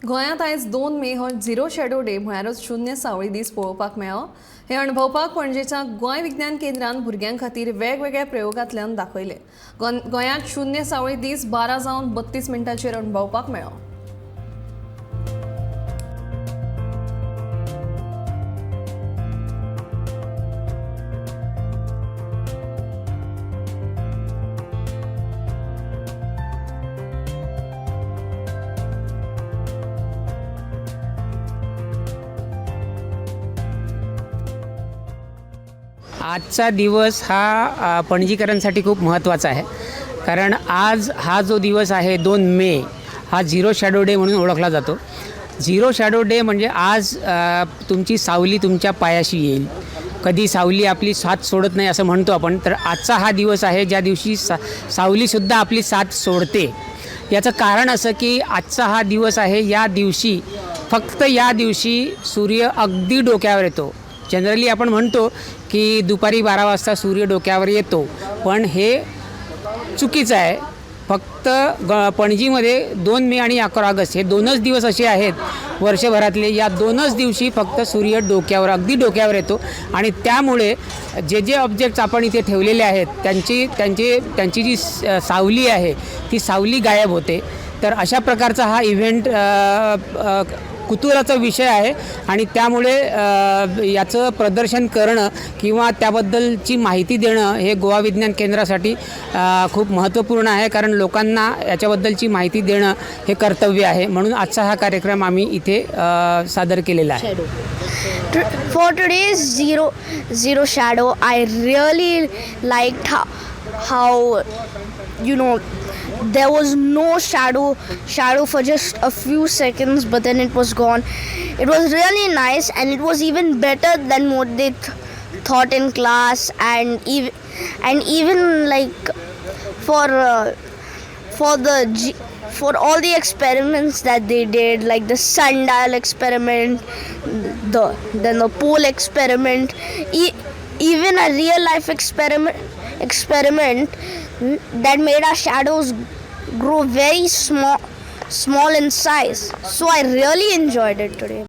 गोंयांत आयज 2 मे हो झिरो शॅडो डे म्हळ्यारच शून्य सावळी दीस पळोवपाक मेळ्ळो. हे अणभवपाक पणजेच्या गोंय विज्ञान केंद्रान भुरग्यां खातीर वेगवेगळ्या प्रयोगांतल्यान दाखयले. गोंयांत शून्य सावळी दीस 12 जावन 32 मिनटांचेर अणभवपाक मेळ्ळो. आजचा दिवस हा पणजीकरांसाठी खूप महत्त्वाचा आहे. कारण आज हा जो दिवस आहे 2 मे हा झिरो शॅडो डे म्हणून ओळखला जातो. झिरो शॅडो डे म्हणजे आज तुमची सावली तुमच्या पायाशी येईल. कधी सावली आपली साथ सोडत नाही असं म्हणतो आपण, तर आजचा हा दिवस आहे ज्या दिवशी सावलीसुद्धा आपली साथ सोडते. याचं कारण असं की आजचा हा दिवस आहे, या दिवशी फक्त या दिवशी सूर्य अगदी डोक्यावर येतो. जनरली आपण म्हणतो की दुपारी 12 वाजता सूर्य डोक्यावर येतो, पण हे चुकीचं आहे. फक्त पणजीमध्ये 2 मे आणि 11 ऑगस्ट हे 2च दिवस असे आहेत वर्षभरातले, या 2च दिवशी फक्त सूर्य डोक्यावर अगदी डोक्यावर येतो. आणि त्यामुळे जे ऑब्जेक्ट्स आपण इथे ठेवलेले आहेत त्यांची जी सावली आहे ती सावली गायब होते. तर अशा प्रकारचा हा इव्हेंट कुतूहलाचा विषय आहे आणि त्यामुळे याचं प्रदर्शन करणं किंवा त्याबद्दलची माहिती देणं हे गोवा विज्ञान केंद्रासाठी खूप महत्त्वपूर्ण आहे. कारण लोकांना याच्याबद्दलची माहिती देणं हे कर्तव्य आहे. म्हणून आजचा हा कार्यक्रम आम्ही इथे सादर केलेला आहे. For today's zero shadow, I really liked how there was no shadow for just a few seconds, but then it was gone. It was really nice, and it was even better than what they thought in class, and even like for all the experiments that they did, like the sundial experiment, then the pole experiment, even a real life experiment that made our shadows grow very small in size. So I really enjoyed it today.